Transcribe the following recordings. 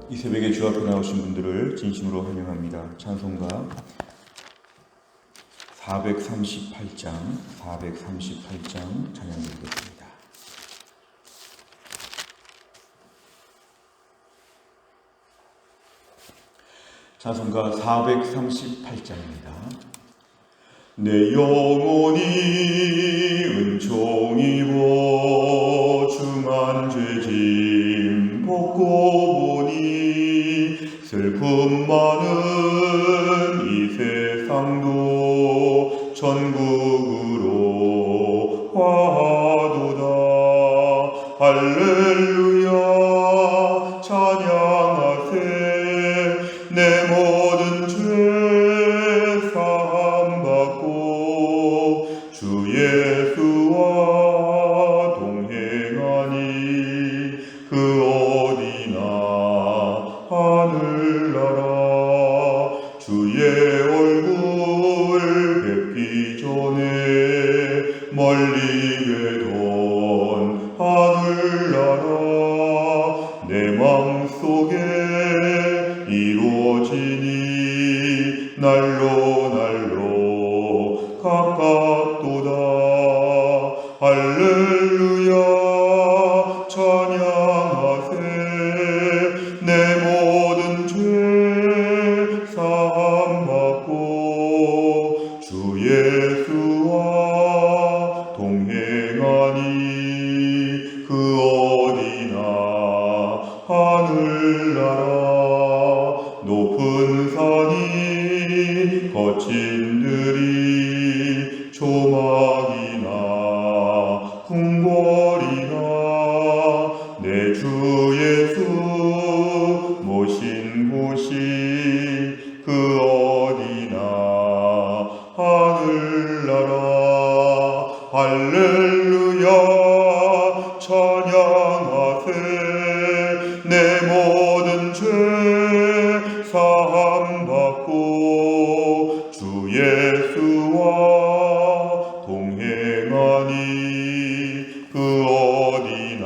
이 새벽에 주 앞에 나오신 분들을 진심으로 환영합니다. 찬송가 438장 찬양 드리겠습니다. 찬송가 438장입니다. 내 영혼이 은총 입어 중한 죄짐 벗고 보니 슬픔 많은 이 세상도 천국으로 화도다. 할렐루야 찬양하세. 내 모든 죄 사함받고 주 예수와 동행하니 그 어디나 하늘나라. 주의 얼굴 뵙기 전에 멀리 궤던 하늘나라. 내 맘속에 이루어지니 날로 가깝도다. 할렐루야 찬양하세. 내 모든 죄 사함받고 주 예수와 동행하니 그 어디나 하늘나라. 높은 산이 거친 들이 조막이나 궁궐이나 내 주 예수 모신 곳이 그 어디나 하늘나라. 할렐루야 찬양하세. 내 모든 죄 사함받고 주 예수와 동행하니 그 어디나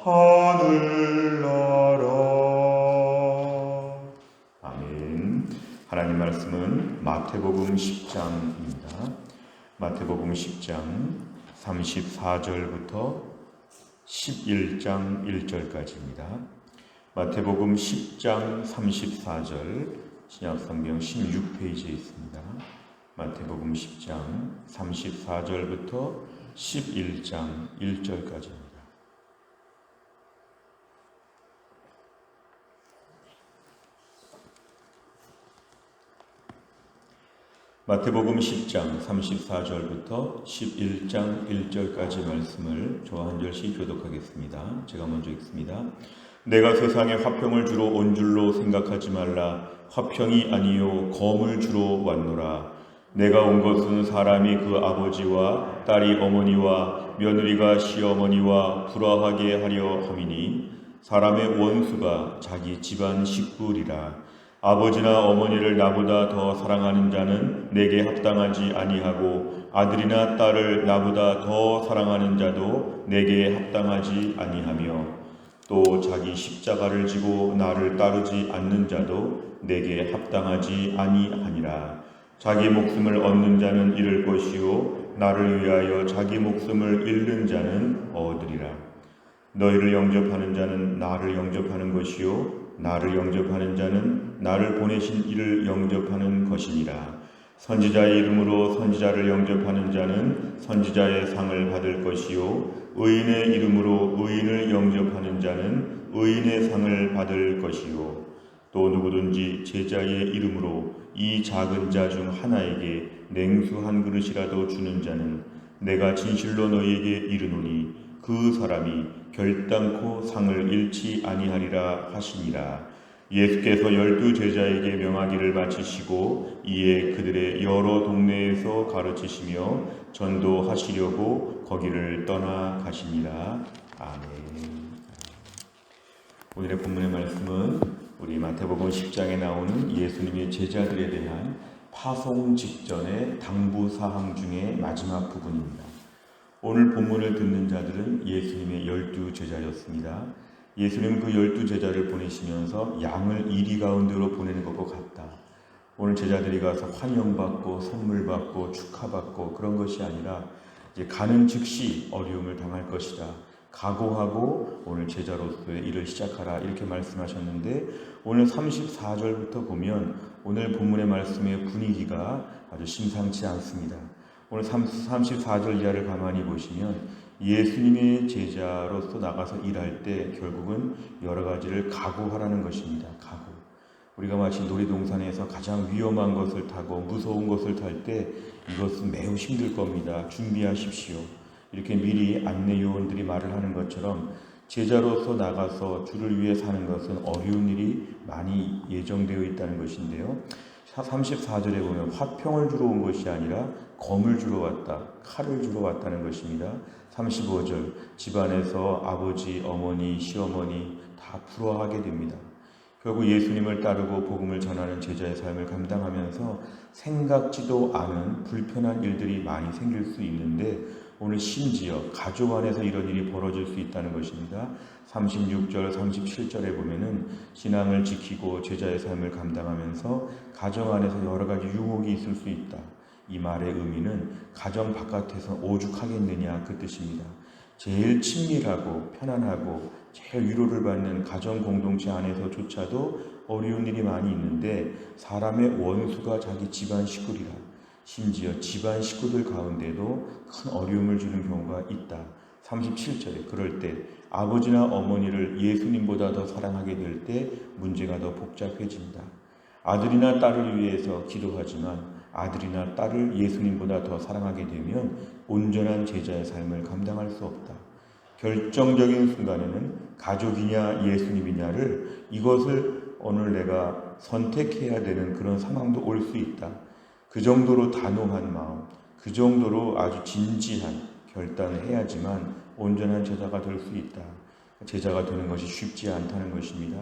하늘나라. 아멘. 하나님 말씀은 마태복음 10장입니다. 마태복음 10장 34절부터 11장 1절까지입니다. 마태복음 10장 34절 신약성경 16페이지에 있습니다. 마태복음 10장 34절부터 11장 1절까지입니다. 마태복음 10장 34절부터 11장 1절까지 말씀을 저와 한 절씩 교독하겠습니다. 제가 먼저 읽습니다. 내가 세상에 화평을 주러 온 줄로 생각하지 말라. 화평이 아니요 검을 주러 왔노라. 내가 온 것은 사람이 그 아버지와 딸이 어머니와 며느리가 시어머니와 불화하게 하려 함이니 사람의 원수가 자기 집안 식구리라. 아버지나 어머니를 나보다 더 사랑하는 자는 내게 합당하지 아니하고 아들이나 딸을 나보다 더 사랑하는 자도 내게 합당하지 아니하며 또 자기 십자가를 지고 나를 따르지 않는 자도 내게 합당하지 아니하니라. 자기 목숨을 얻는 자는 잃을 것이요 나를 위하여 자기 목숨을 잃는 자는 얻으리라. 너희를 영접하는 자는 나를 영접하는 것이요 나를 영접하는 자는 나를 보내신 이를 영접하는 것이니라. 선지자의 이름으로 선지자를 영접하는 자는 선지자의 상을 받을 것이요 의인의 이름으로 의인을 영접하는 자는 의인의 상을 받을 것이요 또 누구든지 제자의 이름으로 이 작은 자 중 하나에게 냉수 한 그릇이라도 주는 자는 내가 진실로 너희에게 이르노니 그 사람이 결단코 상을 잃지 아니하리라 하시니라. 예수께서 12 제자에게 명하기를 마치시고 이에 그들의 여러 동네에서 가르치시며 전도하시려고 거기를 떠나가시니라. 아멘. 오늘의 본문의 말씀은 우리 마태복음 10장에 나오는 예수님의 제자들에 대한 파송 직전의 당부사항 중에 마지막 부분입니다. 오늘 본문을 듣는 자들은 예수님의 12제자였습니다. 예수님은 그 12제자를 보내시면서 양을 이리 가운데로 보내는 것과 같다. 오늘 제자들이 가서 환영받고 선물받고 축하받고 그런 것이 아니라 이제 가는 즉시 어려움을 당할 것이다. 각오하고 오늘 제자로서의 일을 시작하라 이렇게 말씀하셨는데, 오늘 34절부터 보면 오늘 본문의 말씀의 분위기가 아주 심상치 않습니다. 오늘 34절 이하를 가만히 보시면 예수님의 제자로서 나가서 일할 때 결국은 여러 가지를 각오하라는 것입니다. 각오. 우리가 마치 놀이동산에서 가장 위험한 것을 타고 무서운 것을 탈 때 이것은 매우 힘들 겁니다. 준비하십시오. 이렇게 미리 안내 요원들이 말을 하는 것처럼 제자로서 나가서 주를 위해 사는 것은 어려운 일이 많이 예정되어 있다는 것인데요. 34절에 보면 화평을 주러 온 것이 아니라 검을 주러 왔다, 칼을 주러 왔다는 것입니다. 35절 집안에서 아버지, 어머니, 시어머니 다 부러워하게 됩니다. 결국 예수님을 따르고 복음을 전하는 제자의 삶을 감당하면서 생각지도 않은 불편한 일들이 많이 생길 수 있는데, 오늘 심지어 가족 안에서 이런 일이 벌어질 수 있다는 것입니다. 36절, 37절에 보면은 신앙을 지키고 제자의 삶을 감당하면서 가정 안에서 여러 가지 유혹이 있을 수 있다. 이 말의 의미는 가정 바깥에서 오죽하겠느냐 그 뜻입니다. 제일 친밀하고 편안하고 제일 위로를 받는 가정 공동체 안에서조차도 어려운 일이 많이 있는데, 사람의 원수가 자기 집안 식구리라. 심지어 집안 식구들 가운데도 큰 어려움을 주는 경우가 있다. 37절에 그럴 때 아버지나 어머니를 예수님보다 더 사랑하게 될 때 문제가 더 복잡해진다. 아들이나 딸을 위해서 기도하지만 아들이나 딸을 예수님보다 더 사랑하게 되면 온전한 제자의 삶을 감당할 수 없다. 결정적인 순간에는 가족이냐 예수님이냐를 이것을 오늘 내가 선택해야 되는 그런 상황도 올 수 있다. 그 정도로 단호한 마음, 그 정도로 아주 진지한 결단을 해야지만 온전한 제자가 될 수 있다. 제자가 되는 것이 쉽지 않다는 것입니다.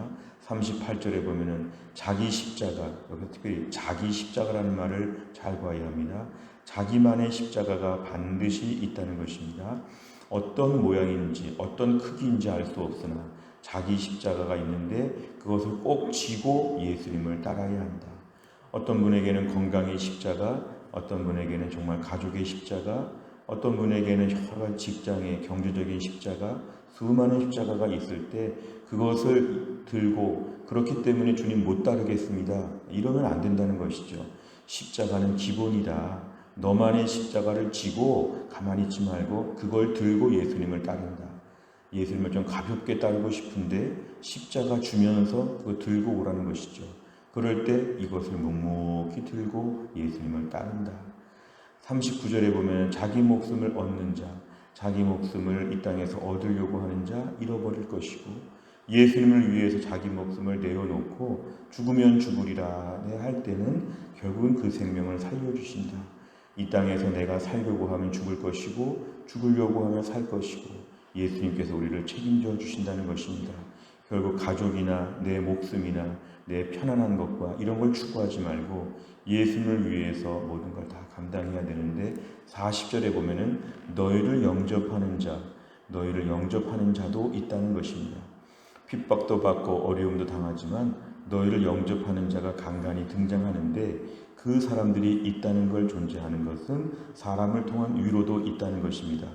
38절에 보면은 자기 십자가, 여기 특별히 자기 십자가라는 말을 잘 봐야 합니다. 자기만의 십자가가 반드시 있다는 것입니다. 어떤 모양인지 어떤 크기인지 알 수 없으나 자기 십자가가 있는데 그것을 꼭 지고 예수님을 따라야 한다. 어떤 분에게는 건강의 십자가, 어떤 분에게는 정말 가족의 십자가, 어떤 분에게는 여러 가지 직장의 경제적인 십자가, 수많은 십자가가 있을 때 그것을 들고 그렇기 때문에 주님 못 따르겠습니다, 이러면 안 된다는 것이죠. 십자가는 기본이다. 너만의 십자가를 지고 가만히 있지 말고 그걸 들고 예수님을 따른다. 예수님을 좀 가볍게 따르고 싶은데 십자가 주면서 그거 들고 오라는 것이죠. 그럴 때 이것을 묵묵히 들고 예수님을 따른다. 39절에 보면 자기 목숨을 얻는 자, 자기 목숨을 이 땅에서 얻으려고 하는 자 잃어버릴 것이고, 예수님을 위해서 자기 목숨을 내어놓고 죽으면 죽으리라 할 때는 결국은 그 생명을 살려주신다. 이 땅에서 내가 살려고 하면 죽을 것이고 죽으려고 하면 살 것이고 예수님께서 우리를 책임져 주신다는 것입니다. 결국 가족이나 내 목숨이나 내 편안한 것과 이런 걸 추구하지 말고 예수님을 위해서 모든 걸 다 감당해야 되는데, 40절에 보면은 너희를 영접하는 자, 너희를 영접하는 자도 있다는 것입니다. 핍박도 받고 어려움도 당하지만 너희를 영접하는 자가 간간히 등장하는데, 그 사람들이 있다는 걸 존재하는 것은 사람을 통한 위로도 있다는 것입니다.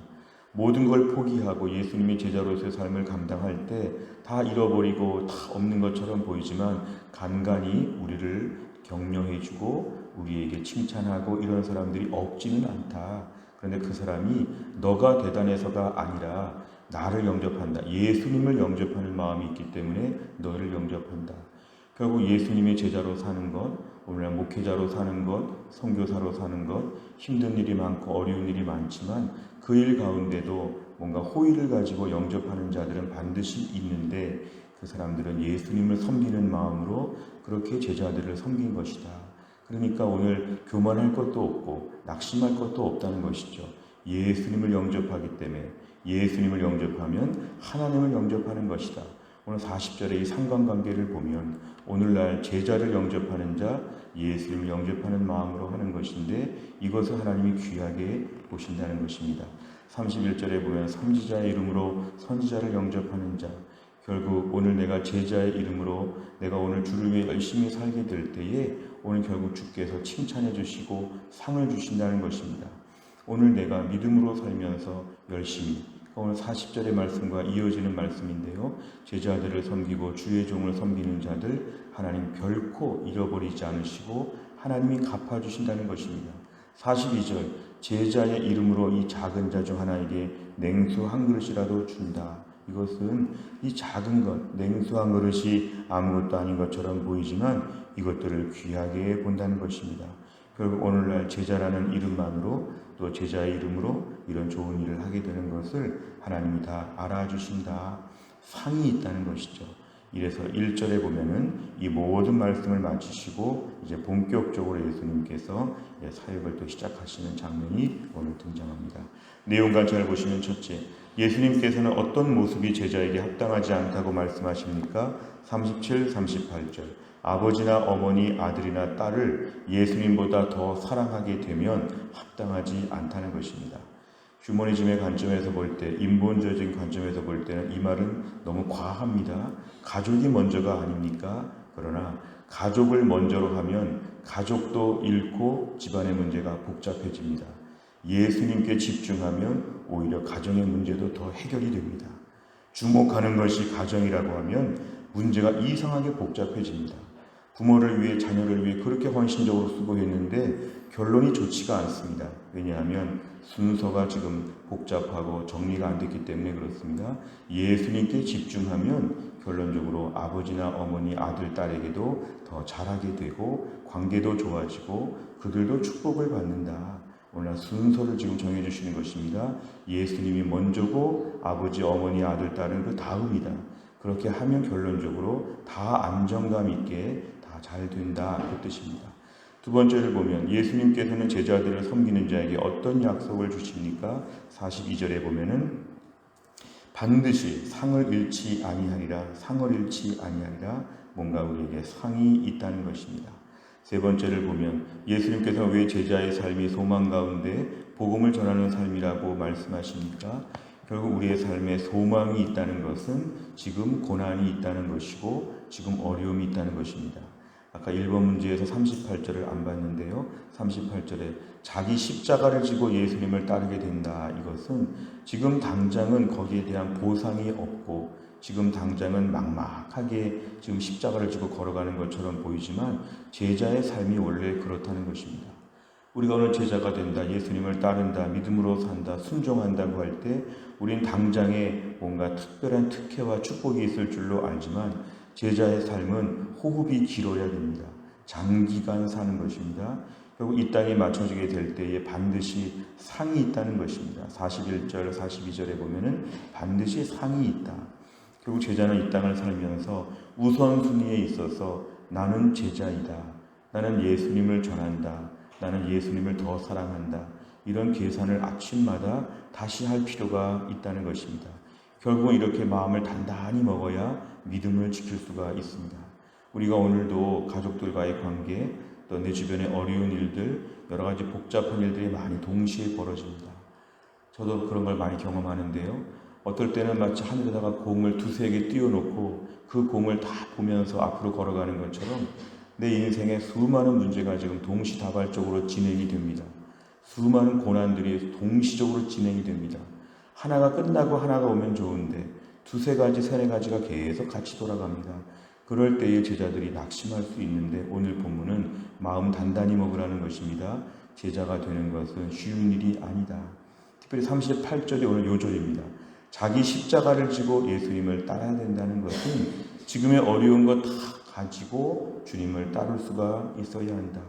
모든 걸 포기하고 예수님의 제자로서의 삶을 감당할 때 다 잃어버리고 다 없는 것처럼 보이지만 간간히 우리를 격려해주고 우리에게 칭찬하고 이런 사람들이 없지는 않다. 그런데 그 사람이 너가 대단해서가 아니라 나를 영접한다. 예수님을 영접하는 마음이 있기 때문에 너를 영접한다. 결국 예수님의 제자로 사는 것, 오늘날 목회자로 사는 것, 선교사로 사는 것, 힘든 일이 많고 어려운 일이 많지만 그 일 가운데도 뭔가 호의를 가지고 영접하는 자들은 반드시 있는데, 그 사람들은 예수님을 섬기는 마음으로 그렇게 제자들을 섬긴 것이다. 그러니까 오늘 교만할 것도 없고 낙심할 것도 없다는 것이죠. 예수님을 영접하기 때문에, 예수님을 영접하면 하나님을 영접하는 것이다. 오늘 40절의 이 상관관계를 보면 오늘날 제자를 영접하는 자, 예수님을 영접하는 마음으로 하는 것인데 이것을 하나님이 귀하게 보신다는 것입니다. 31절에 보면 선지자의 이름으로 선지자를 영접하는 자, 결국 오늘 내가 제자의 이름으로 내가 오늘 주를 위해 열심히 살게 될 때에 오늘 결국 주께서 칭찬해 주시고 상을 주신다는 것입니다. 오늘 내가 믿음으로 살면서 열심히, 오늘 40절의 말씀과 이어지는 말씀인데요. 제자들을 섬기고 주의 종을 섬기는 자들 하나님 결코 잃어버리지 않으시고 하나님이 갚아주신다는 것입니다. 42절, 제자의 이름으로 이 작은 자 중 하나에게 냉수 한 그릇이라도 준다. 이것은 이 작은 것, 냉수 한 그릇이 아무것도 아닌 것처럼 보이지만 이것들을 귀하게 본다는 것입니다. 결국 오늘날 제자라는 이름만으로 또 제자의 이름으로 이런 좋은 일을 하게 되는 것을 하나님이 다 알아주신다. 상이 있다는 것이죠. 이래서 1절에 보면은 이 모든 말씀을 마치시고 이제 본격적으로 예수님께서 사역을 또 시작하시는 장면이 오늘 등장합니다. 내용과 잘 보시면 첫째, 예수님께서는 어떤 모습이 제자에게 합당하지 않다고 말씀하십니까? 37, 38절. 아버지나 어머니, 아들이나 딸을 예수님보다 더 사랑하게 되면 합당하지 않다는 것입니다. 휴머니즘의 관점에서 볼 때, 인본주의적인 관점에서 볼 때는 이 말은 너무 과합니다. 가족이 먼저가 아닙니까? 그러나 가족을 먼저로 하면 가족도 잃고 집안의 문제가 복잡해집니다. 예수님께 집중하면 오히려 가정의 문제도 더 해결이 됩니다. 주목하는 것이 가정이라고 하면 문제가 이상하게 복잡해집니다. 부모를 위해 자녀를 위해 그렇게 헌신적으로 수고했는데 결론이 좋지가 않습니다. 왜냐하면 순서가 지금 복잡하고 정리가 안 됐기 때문에 그렇습니다. 예수님께 집중하면 결론적으로 아버지나 어머니, 아들, 딸에게도 더 잘하게 되고 관계도 좋아지고 그들도 축복을 받는다. 오늘 순서를 지금 정해주시는 것입니다. 예수님이 먼저고 아버지, 어머니, 아들, 딸은 그 다음이다. 그렇게 하면 결론적으로 다 안정감 있게 다 잘 된다. 그 뜻입니다. 두 번째를 보면 예수님께서는 제자들을 섬기는 자에게 어떤 약속을 주십니까? 42절에 보면은 반드시 상을 잃지 아니하리라. 상을 잃지 아니하리라. 뭔가 우리에게 상이 있다는 것입니다. 세 번째를 보면 예수님께서 왜 제자의 삶이 소망 가운데 복음을 전하는 삶이라고 말씀하십니까? 결국 우리의 삶에 소망이 있다는 것은 지금 고난이 있다는 것이고 지금 어려움이 있다는 것입니다. 아까 1번 문제에서 38절을 안 봤는데요. 38절에 자기 십자가를 지고 예수님을 따르게 된다. 이것은 지금 당장은 거기에 대한 보상이 없고 지금 당장은 막막하게 지금 십자가를 지고 걸어가는 것처럼 보이지만 제자의 삶이 원래 그렇다는 것입니다. 우리가 오늘 제자가 된다, 예수님을 따른다, 믿음으로 산다, 순종한다고 할 때 우린 당장에 뭔가 특별한 특혜와 축복이 있을 줄로 알지만 제자의 삶은 호흡이 길어야 됩니다. 장기간 사는 것입니다. 결국 이 땅에 맞춰지게 될 때에 반드시 상이 있다는 것입니다. 41절, 42절에 보면은 반드시 상이 있다. 결국 제자는 이 땅을 살면서 우선순위에 있어서 나는 제자이다. 나는 예수님을 전한다. 나는 예수님을 더 사랑한다. 이런 계산을 아침마다 다시 할 필요가 있다는 것입니다. 결국은 이렇게 마음을 단단히 먹어야 믿음을 지킬 수가 있습니다. 우리가 오늘도 가족들과의 관계, 또 내 주변의 어려운 일들, 여러 가지 복잡한 일들이 많이 동시에 벌어집니다. 저도 그런 걸 많이 경험하는데요. 어떨 때는 마치 하늘에다가 공을 두세 개 띄워놓고 그 공을 다 보면서 앞으로 걸어가는 것처럼 내 인생에 수많은 문제가 지금 동시다발적으로 진행이 됩니다. 수많은 고난들이 동시적으로 진행이 됩니다. 하나가 끝나고 하나가 오면 좋은데 두세 가지, 세네 가지가 계속 같이 돌아갑니다. 그럴 때에 제자들이 낙심할 수 있는데 오늘 본문은 마음 단단히 먹으라는 것입니다. 제자가 되는 것은 쉬운 일이 아니다. 특별히 38절이 오늘 요절입니다. 자기 십자가를 지고 예수님을 따라야 된다는 것은 지금의 어려운 것 다 가지고 주님을 따를 수가 있어야 한다.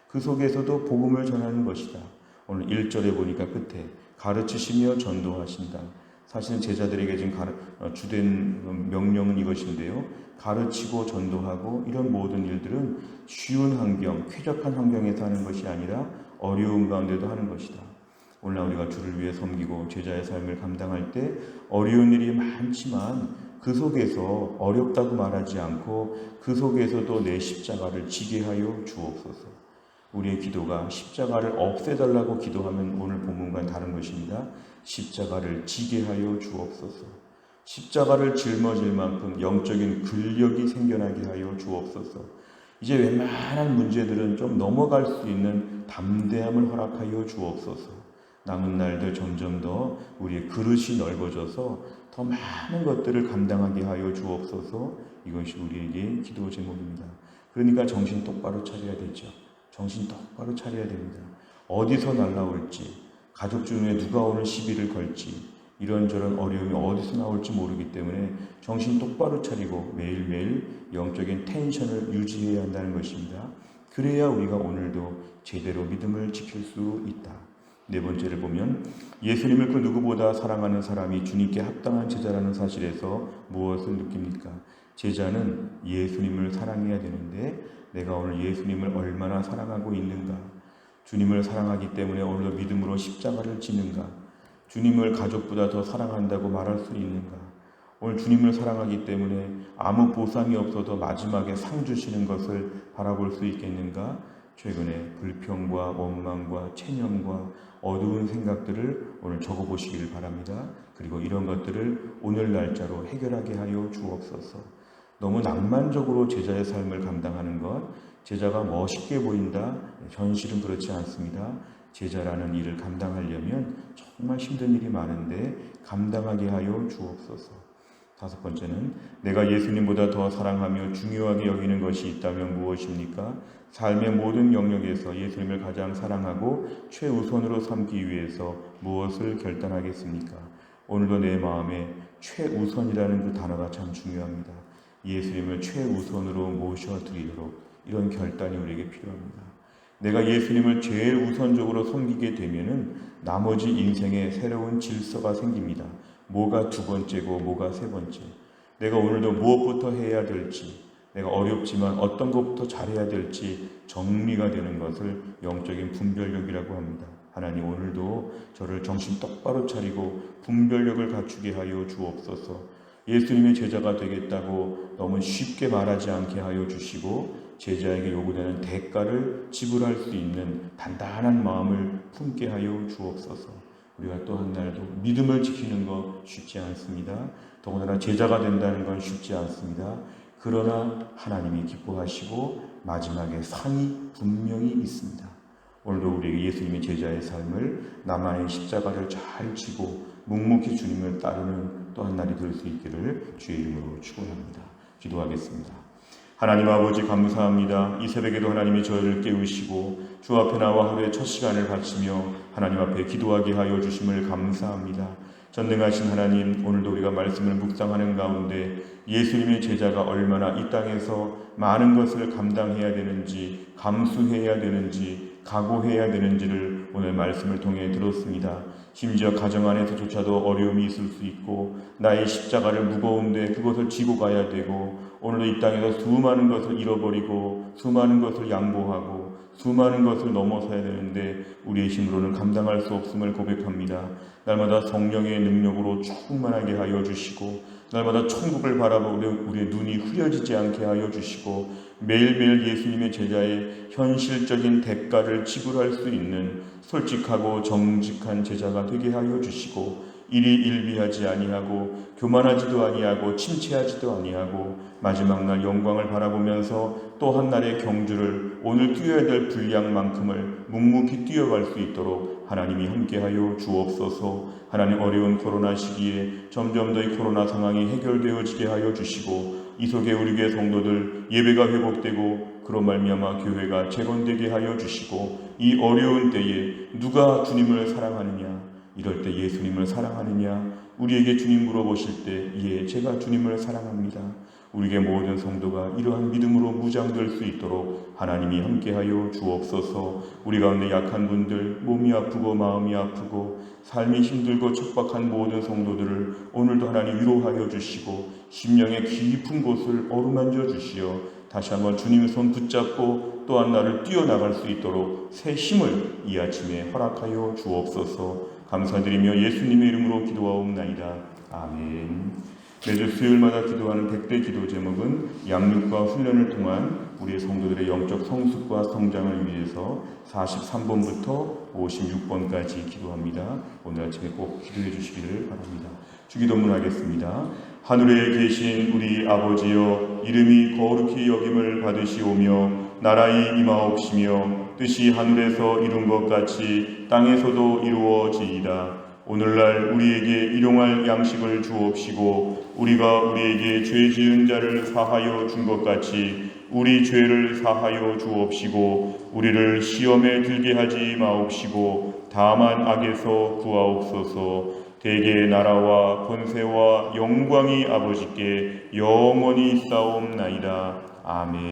그 속에서도 복음을 전하는 것이다. 오늘 1절에 보니까 끝에 가르치시며 전도하신다. 사실은 제자들에게 지금 주된 명령은 이것인데요. 가르치고 전도하고 이런 모든 일들은 쉬운 환경, 쾌적한 환경에서 하는 것이 아니라 어려운 가운데도 하는 것이다. 오늘 우리가 주를 위해 섬기고 제자의 삶을 감당할 때 어려운 일이 많지만 그 속에서 어렵다고 말하지 않고 그 속에서도 내 십자가를 지게 하여 주옵소서. 우리의 기도가 십자가를 없애달라고 기도하면 오늘 본문과는 다른 것입니다. 십자가를 지게 하여 주옵소서. 십자가를 짊어질 만큼 영적인 근력이 생겨나게 하여 주옵소서. 이제 웬만한 문제들은 좀 넘어갈 수 있는 담대함을 허락하여 주옵소서. 남은 날들 점점 더 우리의 그릇이 넓어져서 더 많은 것들을 감당하게 하여 주옵소서. 이것이 우리에게 기도 제목입니다. 그러니까 정신 똑바로 차려야 되죠. 정신 똑바로 차려야 됩니다. 어디서 날라올지, 가족 중에 누가 오늘 시비를 걸지, 이런저런 어려움이 어디서 나올지 모르기 때문에 정신 똑바로 차리고 매일매일 영적인 텐션을 유지해야 한다는 것입니다. 그래야 우리가 오늘도 제대로 믿음을 지킬 수 있다. 네 번째를 보면 예수님을 그 누구보다 사랑하는 사람이 주님께 합당한 제자라는 사실에서 무엇을 느낍니까? 제자는 예수님을 사랑해야 되는데 내가 오늘 예수님을 얼마나 사랑하고 있는가? 주님을 사랑하기 때문에 오늘도 믿음으로 십자가를 지는가? 주님을 가족보다 더 사랑한다고 말할 수 있는가? 오늘 주님을 사랑하기 때문에 아무 보상이 없어도 마지막에 상 주시는 것을 바라볼 수 있겠는가? 최근에 불평과 원망과 체념과 어두운 생각들을 오늘 적어보시길 바랍니다. 그리고 이런 것들을 오늘 날짜로 해결하게 하여 주옵소서. 너무 낭만적으로 제자의 삶을 감당하는 것, 제자가 멋있게 보인다, 현실은 그렇지 않습니다. 제자라는 일을 감당하려면 정말 힘든 일이 많은데 감당하게 하여 주옵소서. 다섯 번째는 내가 예수님보다 더 사랑하며 중요하게 여기는 것이 있다면 무엇입니까? 삶의 모든 영역에서 예수님을 가장 사랑하고 최우선으로 삼기 위해서 무엇을 결단하겠습니까? 오늘도 내 마음에 최우선이라는 그 단어가 참 중요합니다. 예수님을 최우선으로 모셔드리도록 이런 결단이 우리에게 필요합니다. 내가 예수님을 제일 우선적으로 섬기게 되면은 나머지 인생에 새로운 질서가 생깁니다. 뭐가 두 번째고 뭐가 세 번째. 내가 오늘도 무엇부터 해야 될지, 내가 어렵지만 어떤 것부터 잘해야 될지 정리가 되는 것을 영적인 분별력이라고 합니다. 하나님 오늘도 저를 정신 똑바로 차리고 분별력을 갖추게 하여 주옵소서. 예수님의 제자가 되겠다고 너무 쉽게 말하지 않게 하여 주시고 제자에게 요구되는 대가를 지불할 수 있는 단단한 마음을 품게 하여 주옵소서. 우리가 또 한 날도 믿음을 지키는 것 쉽지 않습니다. 더군다나 제자가 된다는 건 쉽지 않습니다. 그러나 하나님이 기뻐하시고 마지막에 상이 분명히 있습니다. 오늘도 우리에게 예수님의 제자의 삶을 나만의 십자가를 잘 지고 묵묵히 주님을 따르는 또 한 날이 될 수 있기를 주의 이름으로 축원합니다. 기도하겠습니다. 하나님 아버지 감사합니다. 이 새벽에도 하나님이 저희를 깨우시고 주 앞에 나와 하루의 첫 시간을 바치며 하나님 앞에 기도하게 하여 주심을 감사합니다. 전능하신 하나님, 오늘도 우리가 말씀을 묵상하는 가운데 예수님의 제자가 얼마나 이 땅에서 많은 것을 감당해야 되는지, 감수해야 되는지, 각오해야 되는지를 오늘 말씀을 통해 들었습니다. 심지어 가정 안에서조차도 어려움이 있을 수 있고 나의 십자가를 무거운데 그것을 지고 가야 되고 오늘도 이 땅에서 수많은 것을 잃어버리고 수많은 것을 양보하고 수많은 것을 넘어서야 되는데 우리의 힘으로는 감당할 수 없음을 고백합니다. 날마다 성령의 능력으로 충만하게 하여 주시고 날마다 천국을 바라보고 우리의 눈이 흐려지지 않게 하여 주시고 매일매일 예수님의 제자의 현실적인 대가를 지불할 수 있는 솔직하고 정직한 제자가 되게 하여 주시고 일이 일비하지 아니하고 교만하지도 아니하고 침체하지도 아니하고 마지막 날 영광을 바라보면서 또 한 날의 경주를 오늘 뛰어야 될 분량만큼을 묵묵히 뛰어갈 수 있도록 하나님이 함께하여 주옵소서. 하나님 어려운 코로나 시기에 점점 더 이 코로나 상황이 해결되어지게 하여 주시고 이 속에 우리 교회 성도들 예배가 회복되고 그로 말미암아 교회가 재건되게 하여 주시고 이 어려운 때에 누가 주님을 사랑하느냐, 이럴 때 예수님을 사랑하느냐, 우리에게 주님 물어보실 때 예, 제가 주님을 사랑합니다. 우리에게 모든 성도가 이러한 믿음으로 무장될 수 있도록 하나님이 함께하여 주옵소서. 우리 가운데 약한 분들, 몸이 아프고 마음이 아프고 삶이 힘들고 척박한 모든 성도들을 오늘도 하나님 위로하여 주시고 심령의 깊은 곳을 어루만져 주시어 다시 한번 주님의 손 붙잡고 또한 나를 뛰어나갈 수 있도록 새 힘을 이 아침에 허락하여 주옵소서. 감사드리며 예수님의 이름으로 기도하옵나이다. 아멘. 매주 수요일마다 기도하는 100대 기도 제목은 양육과 훈련을 통한 우리의 성도들의 영적 성숙과 성장을 위해서 43번부터 56번까지 기도합니다. 오늘 아침에 꼭 기도해 주시기를 바랍니다. 주기도문 하겠습니다. 하늘에 계신 우리 아버지여, 이름이 거룩히 여김을 받으시오며 나라의 임하옵시며 뜻이 하늘에서 이룬 것 같이 땅에서도 이루어지이다. 오늘날 우리에게 일용할 양식을 주옵시고 우리가 우리에게 죄 지은 자를 사하여 준 것 같이 우리 죄를 사하여 주옵시고 우리를 시험에 들게 하지 마옵시고 다만 악에서 구하옵소서. 대개 나라와 권세와 영광이 아버지께 영원히 있사옵나이다. 아멘.